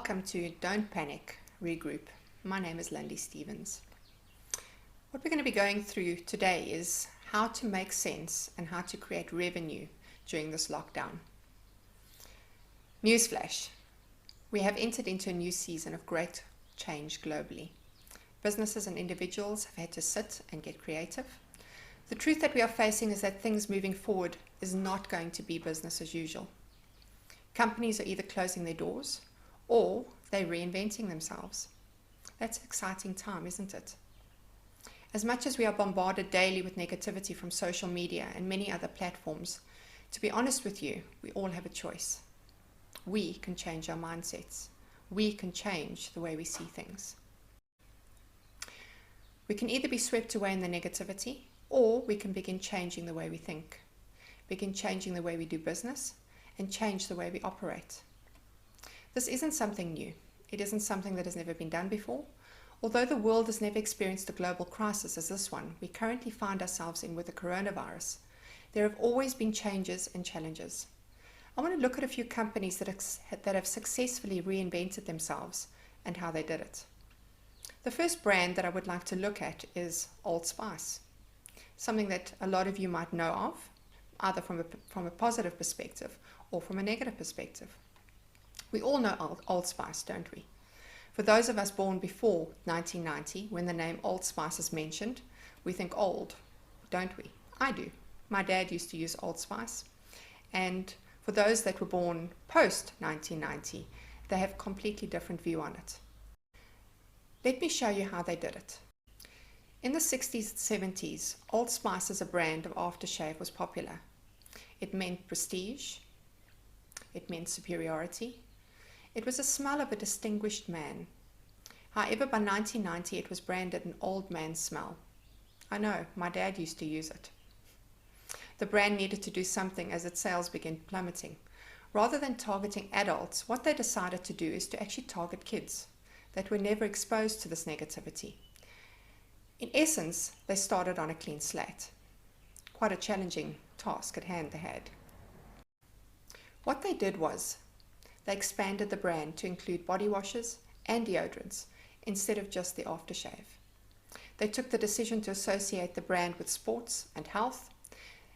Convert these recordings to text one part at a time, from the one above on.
Welcome to Don't Panic, Regroup. My name is Lindy Stevens. What we're going to be going through today is how to make sense and how to create revenue during this lockdown. Newsflash, we have entered into a new season of great change globally. Businesses and individuals have had to sit and get creative. The truth that we are facing is that things moving forward is not going to be business as usual. Companies are either closing their doors or they're reinventing themselves. That's an exciting time, isn't it? As much as we are bombarded daily with negativity from social media and many other platforms, to be honest with you, we all have a choice. We can change our mindsets. We can change the way we see things. We can either be swept away in the negativity, or we can begin changing the way we think, begin changing the way we do business, and change the way we operate. This isn't something new. It isn't something that has never been done before. Although the world has never experienced a global crisis as this one we currently find ourselves in with the coronavirus, there have always been changes and challenges. I want to look at a few companies that have successfully reinvented themselves and how they did it. The first brand that I would like to look at is Old Spice, something that a lot of you might know of, either from a positive perspective or from a negative perspective. We all know Old Spice, don't we? For those of us born before 1990, when the name Old Spice is mentioned, we think old, don't we? I do. My dad used to use Old Spice. And for those that were born post 1990, they have a completely different view on it. Let me show you how they did it. In the 60s and 70s, Old Spice as a brand of aftershave was popular. It meant prestige. It meant superiority. It was a smell of a distinguished man. However, by 1990, it was branded an old man's smell. I know, my dad used to use it. The brand needed to do something as its sales began plummeting. Rather than targeting adults, what they decided to do is to actually target kids that were never exposed to this negativity. In essence, they started on a clean slate. Quite a challenging task at hand they had. What they did was, they expanded the brand to include body washes and deodorants instead of just the aftershave. They took the decision to associate the brand with sports and health,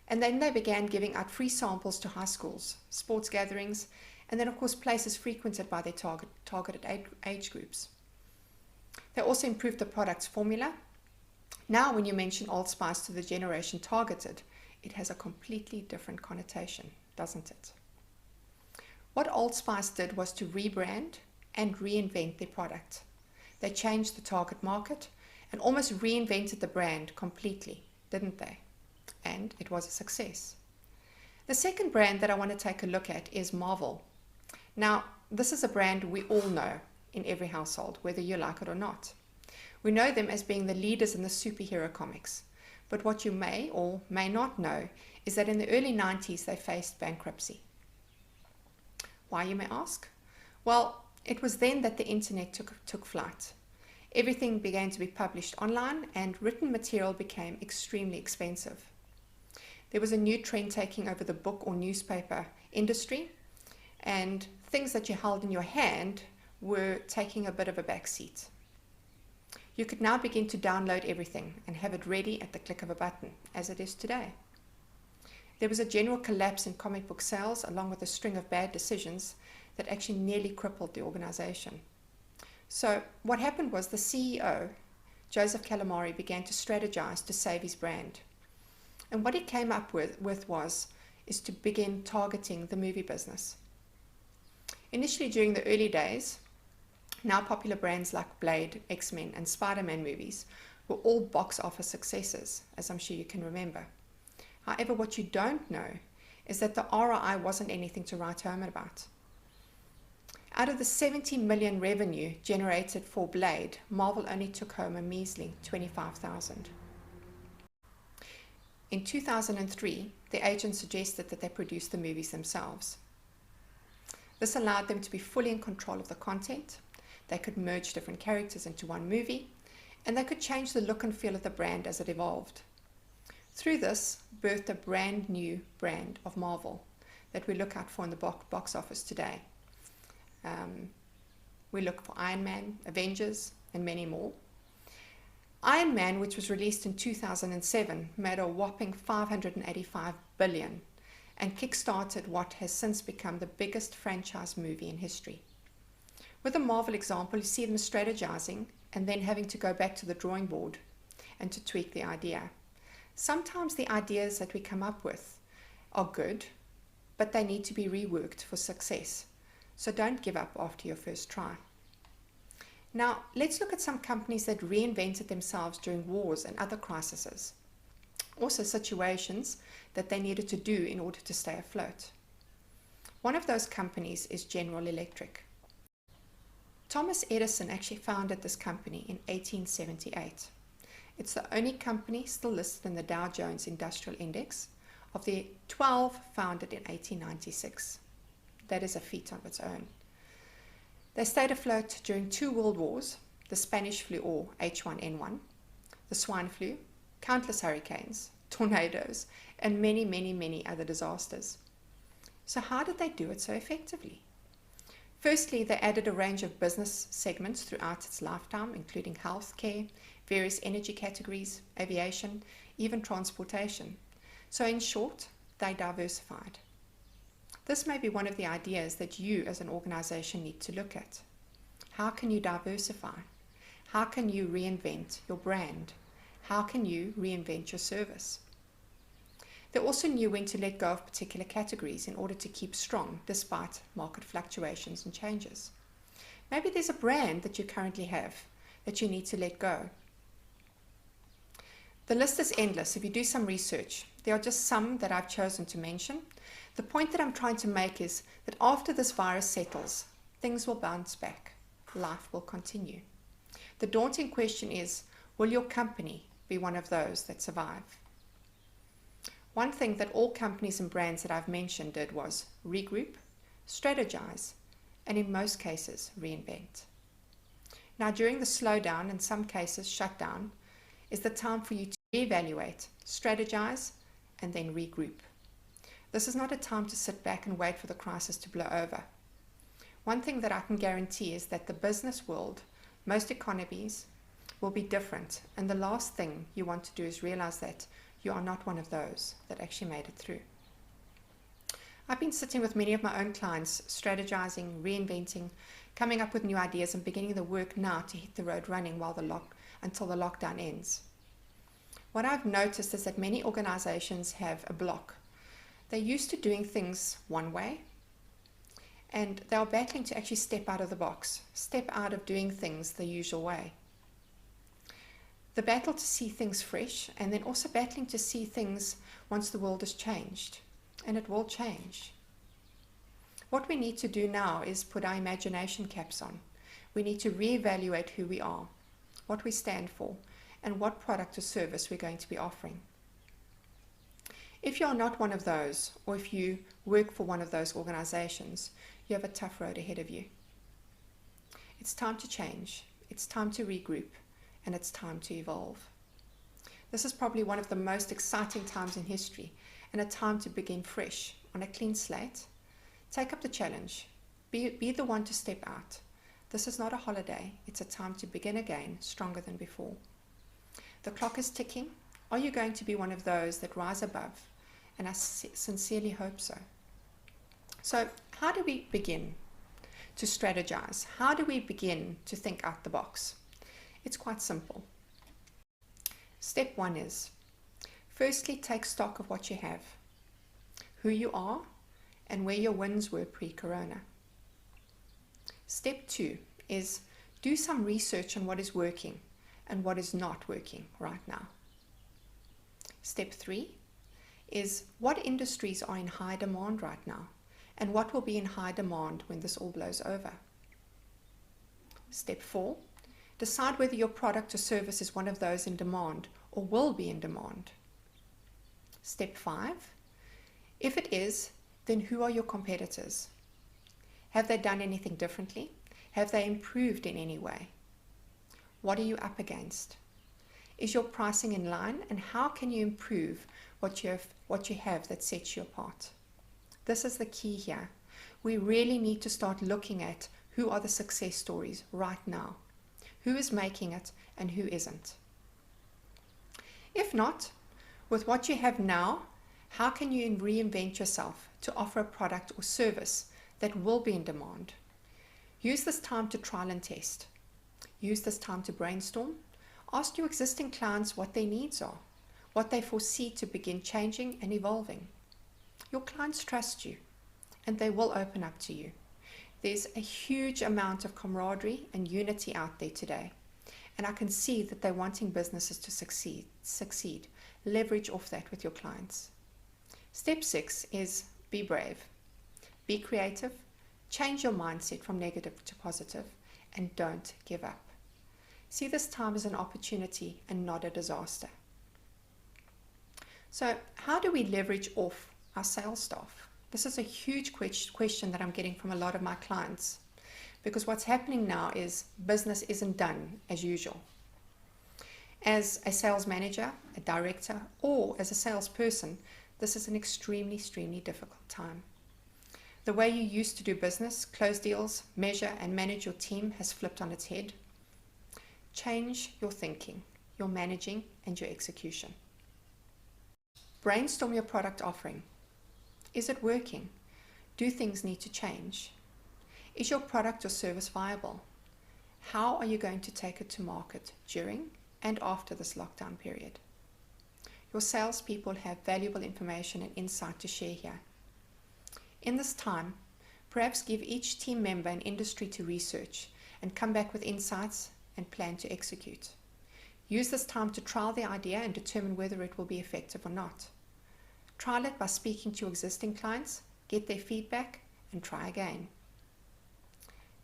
and then they began giving out free samples to high schools, sports gatherings, and then of course places frequented by their targeted age groups. They also improved the product's formula. Now when you mention Old Spice to the generation targeted, it has a completely different connotation, doesn't it? What Old Spice did was to rebrand and reinvent their product. They changed the target market and almost reinvented the brand completely, didn't they? And it was a success. The second brand that I want to take a look at is Marvel. Now, this is a brand we all know in every household, whether you like it or not. We know them as being the leaders in the superhero comics. But what you may or may not know is that in the early 90s, they faced bankruptcy. Why, you may ask? Well, it was then that the internet took flight. Everything began to be published online and written material became extremely expensive. There was a new trend taking over the book or newspaper industry, and things that you held in your hand were taking a bit of a backseat. You could now begin to download everything and have it ready at the click of a button, as it is today. There was a general collapse in comic book sales along with a string of bad decisions that actually nearly crippled the organization. So what happened was the CEO, Joseph Calamari, began to strategize to save his brand. And what he came up with is to begin targeting the movie business. Initially during the early days, now popular brands like Blade, X-Men and Spider-Man movies were all box office successes, as I'm sure you can remember. However, what you don't know is that the ROI wasn't anything to write home about. Out of the 70 million revenue generated for Blade, Marvel only took home a measly 25,000. In 2003, the agent suggested that they produce the movies themselves. This allowed them to be fully in control of the content. They could merge different characters into one movie, and they could change the look and feel of the brand as it evolved. Through this, birthed a brand new brand of Marvel that we look out for in the box office today. We look for Iron Man, Avengers, and many more. Iron Man, which was released in 2007, made a whopping $585 billion and kickstarted what has since become the biggest franchise movie in history. With the Marvel example, you see them strategizing and then having to go back to the drawing board and to tweak the idea. Sometimes the ideas that we come up with are good, but they need to be reworked for success. So don't give up after your first try. Now, let's look at some companies that reinvented themselves during wars and other crises. Also situations that they needed to do in order to stay afloat. One of those companies is General Electric. Thomas Edison actually founded this company in 1878. It's the only company still listed in the Dow Jones Industrial Index of the 12 founded in 1896. That is a feat on its own. They stayed afloat during 2 world wars, the Spanish flu or H1N1, the swine flu, countless hurricanes, tornadoes, and many, many, many other disasters. So how did they do it so effectively? Firstly, they added a range of business segments throughout its lifetime, including healthcare, various energy categories, aviation, even transportation. So in short, they diversified. This may be one of the ideas that you as an organization need to look at. How can you diversify? How can you reinvent your brand? How can you reinvent your service? They also knew when to let go of particular categories in order to keep strong despite market fluctuations and changes. Maybe there's a brand that you currently have that you need to let go. The list is endless. If you do some research, there are just some that I've chosen to mention. The point that I'm trying to make is that after this virus settles, things will bounce back. Life will continue. The daunting question is, will your company be one of those that survive? One thing that all companies and brands that I've mentioned did was regroup, strategize, and in most cases, reinvent. Now, during the slowdown, in some cases shutdown, is the time for you to reevaluate, strategize, and then regroup. This is not a time to sit back and wait for the crisis to blow over. One thing that I can guarantee is that the business world, most economies, will be different, and the last thing you want to do is realize that you are not one of those that actually made it through. I've been sitting with many of my own clients, strategizing, reinventing, coming up with new ideas and beginning the work now to hit the road running until the lockdown ends. What I've noticed is that many organizations have a block. They're used to doing things one way, and they are battling to actually step out of the box, step out of doing things the usual way. The battle to see things fresh, and then also battling to see things once the world has changed, and it will change. What we need to do now is put our imagination caps on. We need to reevaluate who we are, what we stand for, and what product or service we're going to be offering. If you are not one of those, or if you work for one of those organizations, you have a tough road ahead of you. It's time to change, it's time to regroup, and it's time to evolve. This is probably one of the most exciting times in history, and a time to begin fresh, on a clean slate. Take up the challenge. Be the one to step out. This is not a holiday, it's a time to begin again, stronger than before. The clock is ticking. Are you going to be one of those that rise above? And I sincerely hope so. So how do we begin to strategize? How do we begin to think out the box? It's quite simple. Step 1 is, firstly, take stock of what you have, who you are, and where your wins were pre-corona. Step 2 is, do some research on what is working and what is not working right now. Step 3 is, what industries are in high demand right now, and what will be in high demand when this all blows over. Step 4, decide whether your product or service is one of those in demand or will be in demand. Step 5, if it is, then who are your competitors? Have they done anything differently? Have they improved in any way? What are you up against? Is your pricing in line, and how can you improve what you have that sets you apart? This is the key here. We really need to start looking at Who are the success stories right now? Who is making it and who isn't? If not, with what you have now, how can you reinvent yourself to offer a product or service that will be in demand? Use this time to trial and test. Use this time to brainstorm. Ask your existing clients what their needs are, what they foresee to begin changing and evolving. Your clients trust you, and they will open up to you. There's a huge amount of camaraderie and unity out there today, and I can see that they're wanting businesses to succeed. Leverage off that with your clients. Step 6 is be brave. Be creative. Change your mindset from negative to positive, and don't give up. See this time as an opportunity and not a disaster. So how do we leverage off our sales staff? This is a huge question that I'm getting from a lot of my clients, because what's happening now is business isn't done as usual. As a sales manager, a director, or as a salesperson, this is an extremely difficult time. The way you used to do business, close deals, measure and manage your team has flipped on its head. Change your thinking, your managing, and your execution. Brainstorm your product offering. Is it working? Do things need to change? Is your product or service viable? How are you going to take it to market during and after this lockdown period? Your salespeople have valuable information and insight to share here. In this time, perhaps give each team member an industry to research and come back with insights and plan to execute. Use this time to trial the idea and determine whether it will be effective or not. Trial it by speaking to your existing clients, get their feedback, and try again.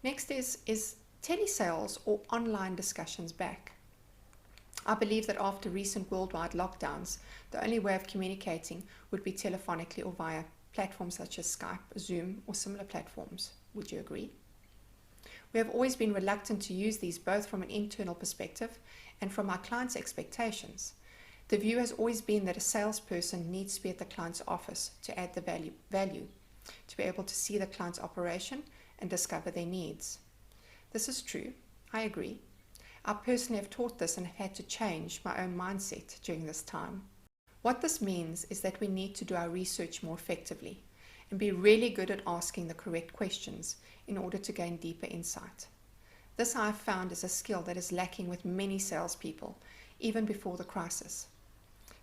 Next is telesales or online discussions back? I believe that after recent worldwide lockdowns, the only way of communicating would be telephonically or via platforms such as Skype, Zoom, or similar platforms. Would you agree? We have always been reluctant to use these both from an internal perspective and from our clients' expectations. The view has always been that a salesperson needs to be at the client's office to add the value, to be able to see the client's operation and discover their needs. This is true. I agree. I personally have taught this and have had to change my own mindset during this time. What this means is that we need to do our research more effectively and be really good at asking the correct questions in order to gain deeper insight. This I have found is a skill that is lacking with many salespeople, even before the crisis.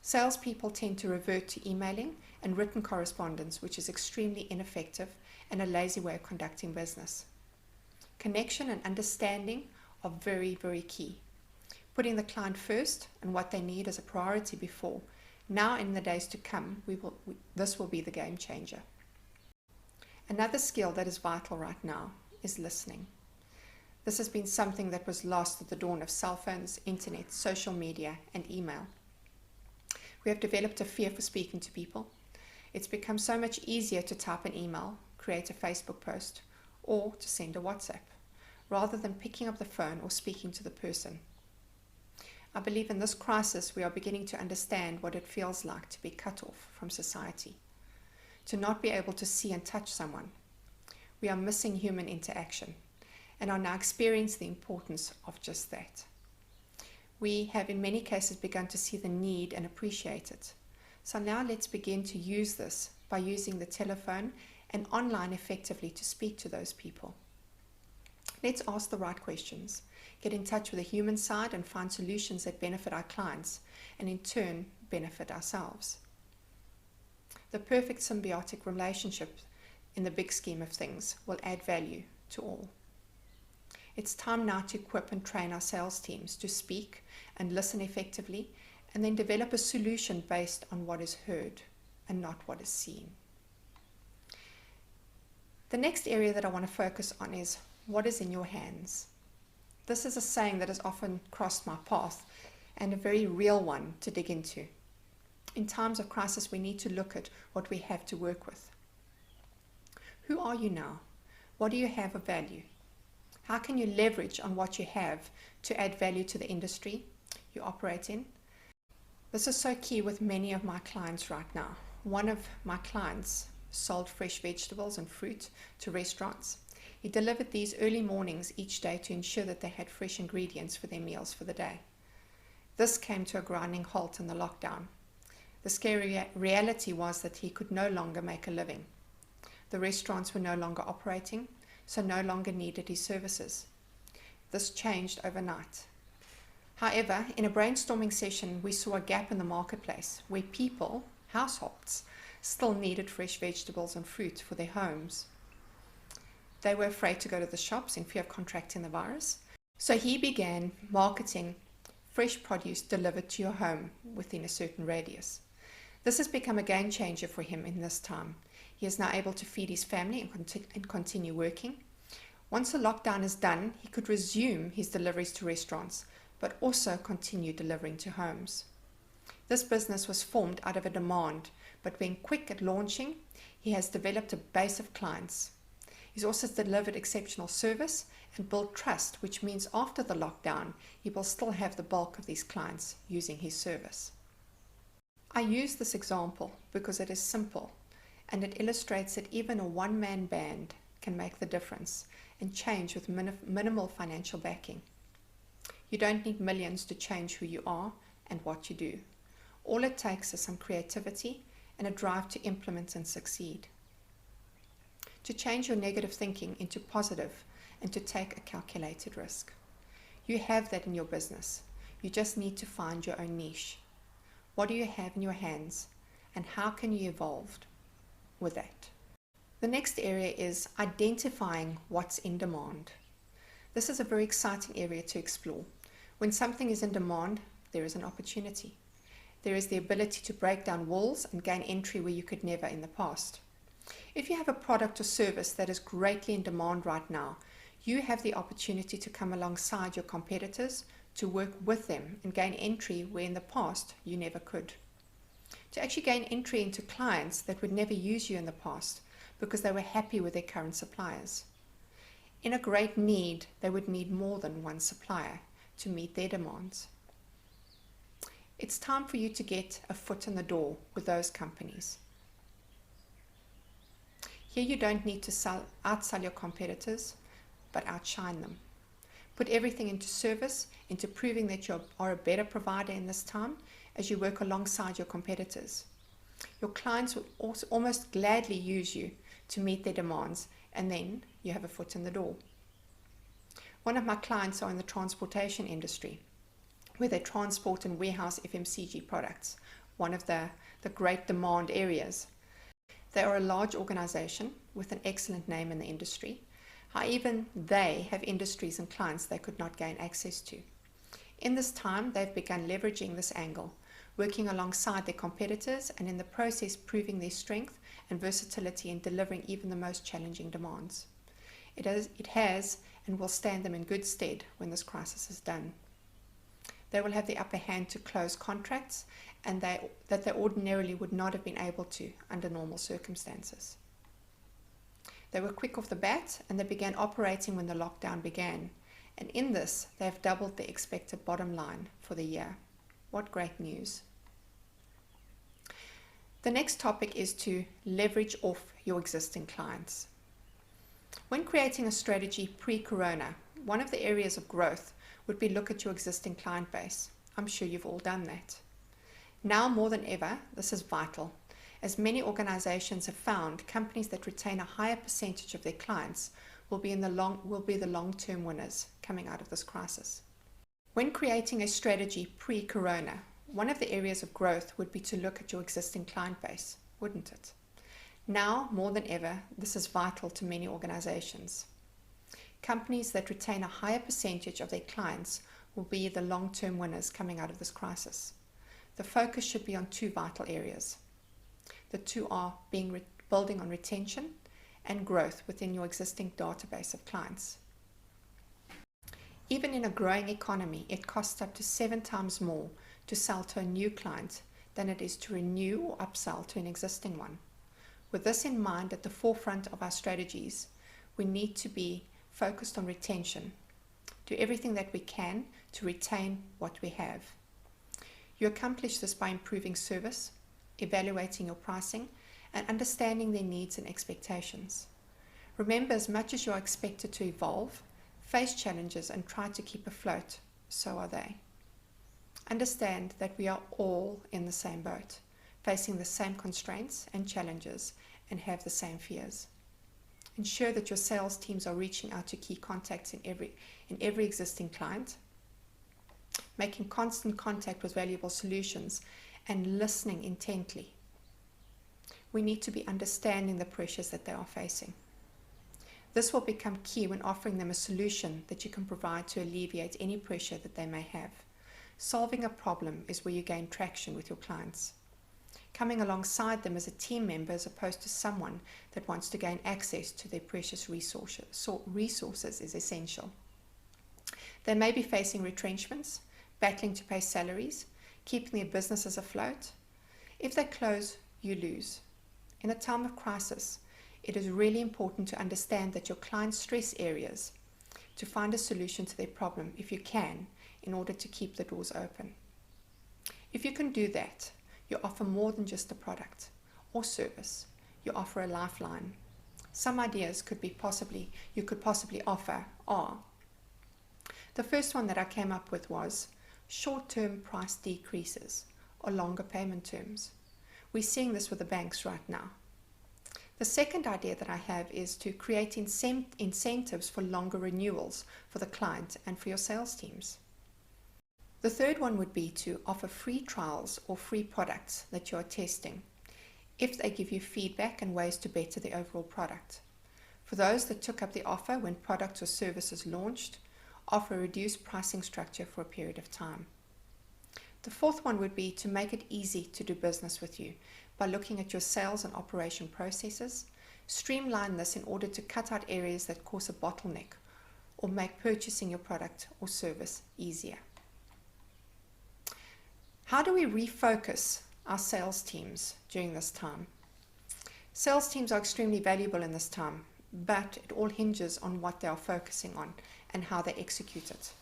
Salespeople tend to revert to emailing and written correspondence, which is extremely ineffective and a lazy way of conducting business. Connection and understanding are very key. Putting the client first and what they need as a priority before. Now in the days to come, this will be the game changer. Another skill that is vital right now is listening. This has been something that was lost at the dawn of cell phones, internet, social media, and email. We have developed a fear for speaking to people. It's become so much easier to type an email, create a Facebook post, or to send a WhatsApp, rather than picking up the phone or speaking to the person. I believe in this crisis we are beginning to understand what it feels like to be cut off from society, to not be able to see and touch someone. We are missing human interaction and are now experiencing the importance of just that. We have in many cases begun to see the need and appreciate it. So now let's begin to use this by using the telephone and online effectively to speak to those people. Let's ask the right questions, get in touch with the human side and find solutions that benefit our clients and in turn benefit ourselves. The perfect symbiotic relationship in the big scheme of things will add value to all. It's time now to equip and train our sales teams to speak and listen effectively and then develop a solution based on what is heard and not what is seen. The next area that I want to focus on is what is in your hands. This is a saying that has often crossed my path and a very real one to dig into. In times of crisis, we need to look at what we have to work with. Who are you now? What do you have of value? How can you leverage on what you have to add value to the industry you operate in? This is so key with many of my clients right now. One of my clients sold fresh vegetables and fruit to restaurants. He delivered these early mornings each day to ensure that they had fresh ingredients for their meals for the day. This came to a grinding halt in the lockdown. The scary reality was that he could no longer make a living. The restaurants were no longer operating, so no longer needed his services. This changed overnight. However, in a brainstorming session, we saw a gap in the marketplace where people, households, still needed fresh vegetables and fruit for their homes. They were afraid to go to the shops in fear of contracting the virus. So he began marketing fresh produce delivered to your home within a certain radius. This has become a game changer for him in this time. He is now able to feed his family and continue working. Once the lockdown is done, he could resume his deliveries to restaurants, but also continue delivering to homes. This business was formed out of a demand, but being quick at launching, he has developed a base of clients. He's also delivered exceptional service and built trust, which means after the lockdown, he will still have the bulk of these clients using his service. I use this example because it is simple and it illustrates that even a one-man band can make the difference and change with minimal financial backing. You don't need millions to change who you are and what you do. All it takes is some creativity and a drive to implement and succeed. To change your negative thinking into positive and to take a calculated risk. You have that in your business. You just need to find your own niche. What do you have in your hands and how can you evolve with that? The next area is identifying what's in demand. This is a very exciting area to explore. When something is in demand, there is an opportunity. There is the ability to break down walls and gain entry where you could never in the past. If you have a product or service that is greatly in demand right now, you have the opportunity to come alongside your competitors, to work with them and gain entry where in the past you never could. To actually gain entry into clients that would never use you in the past because they were happy with their current suppliers. In a great need, they would need more than one supplier to meet their demands. It's time for you to get a foot in the door with those companies. Here you don't need to outsell your competitors, but outshine them. Put everything into service, into proving that you are a better provider in this time as you work alongside your competitors. Your clients will also almost gladly use you to meet their demands, and then you have a foot in the door. One of my clients are in the transportation industry, where they transport and warehouse FMCG products, one of the great demand areas. They are a large organization with an excellent name in the industry. However, they have industries and clients they could not gain access to. In this time, they've begun leveraging this angle, working alongside their competitors and in the process proving their strength and versatility in delivering even the most challenging demands. It has and will stand them in good stead when this crisis is done. They will have the upper hand to close contracts and that they ordinarily would not have been able to under normal circumstances. They were quick off the bat and they began operating when the lockdown began. And in this, they have doubled the expected bottom line for the year. What great news. The next topic is to leverage off your existing clients. When creating a strategy pre-corona, one of the areas of growth would be look at your existing client base. I'm sure you've all done that. Now more than ever, this is vital, as many organizations have found companies that retain a higher percentage of their clients will be the long-term winners coming out of this crisis. When creating a strategy pre-corona, one of the areas of growth would be to look at your existing client base, wouldn't it? Now more than ever, this is vital to many organizations. Companies that retain a higher percentage of their clients will be the long-term winners coming out of this crisis. The focus should be on two vital areas. The two are building on retention and growth within your existing database of clients. Even in a growing economy, it costs up to 7 times more to sell to a new client than it is to renew or upsell to an existing one. With this in mind at the forefront of our strategies, we need to be focused on retention. Do everything that we can to retain what we have. You accomplish this by improving service, evaluating your pricing, and understanding their needs and expectations. Remember, as much as you are expected to evolve, face challenges and try to keep afloat, so are they. Understand that we are all in the same boat, facing the same constraints and challenges, and have the same fears. Ensure that your sales teams are reaching out to key contacts in every existing client, making constant contact with valuable solutions, and listening intently. We need to be understanding the pressures that they are facing. This will become key when offering them a solution that you can provide to alleviate any pressure that they may have. Solving a problem is where you gain traction with your clients. Coming alongside them as a team member as opposed to someone that wants to gain access to their precious resources is essential. They may be facing retrenchments, battling to pay salaries, keeping their businesses afloat. If they close, you lose. In a time of crisis, it is really important to understand that your clients' stress areas, to find a solution to their problem if you can, in order to keep the doors open. If you can do that, you offer more than just a product or service. You offer a lifeline. Some ideas you could possibly offer are: the first one that I came up with was short-term price decreases or longer payment terms. We're seeing this with the banks right now. The second idea that I have is to create incentives for longer renewals for the client and for your sales teams. The third one would be to offer free trials or free products that you are testing if they give you feedback and ways to better the overall product. For those that took up the offer when products or services launched, offer a reduced pricing structure for a period of time. The fourth one would be to make it easy to do business with you by looking at your sales and operation processes. Streamline this in order to cut out areas that cause a bottleneck or make purchasing your product or service easier. How do we refocus our sales teams during this time? Sales teams are extremely valuable in this time, but it all hinges on what they are focusing on and how they execute it.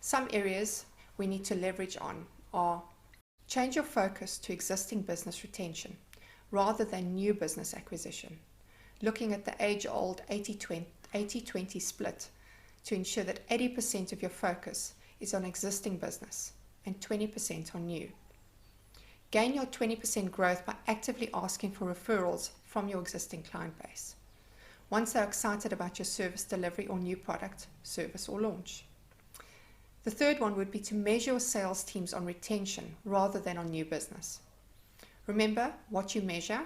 Some areas we need to leverage on are: change your focus to existing business retention rather than new business acquisition, looking at the age-old 80-20 split to ensure that 80% of your focus is on existing business and 20% on new. Gain your 20% growth by actively asking for referrals from your existing client base, once they're excited about your service delivery or new product, service, or launch. The third one would be to measure your sales teams on retention rather than on new business. Remember, what you measure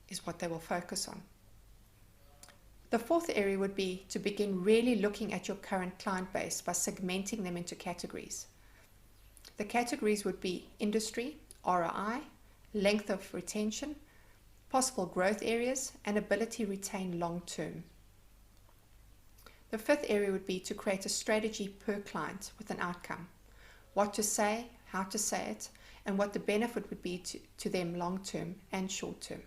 is what they will focus on. The fourth area would be to begin really looking at your current client base by segmenting them into categories. The categories would be industry, ROI, length of retention, possible growth areas, and ability to retain long term. The fifth area would be to create a strategy per client with an outcome. What to say, how to say it, and what the benefit would be to them long term and short term.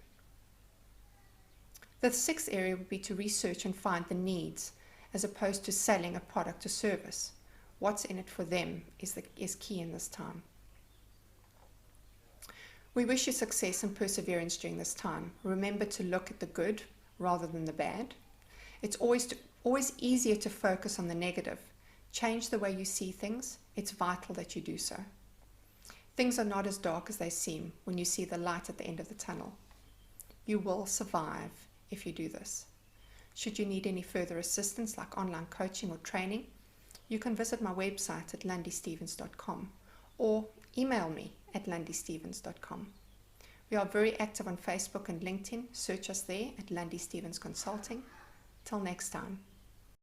The sixth area would be to research and find the needs as opposed to selling a product or service. What's in it for them is key in this time. We wish you success and perseverance during this time. Remember to look at the good rather than the bad. It's always easier to focus on the negative. Change the way you see things. It's vital that you do so. Things are not as dark as they seem when you see the light at the end of the tunnel. You will survive if you do this. Should you need any further assistance like online coaching or training, you can visit my website at lundystevens.com or email me at lundystevens.com. We are very active on Facebook and LinkedIn. Search us there at Lundy Stevens Consulting. Till next time.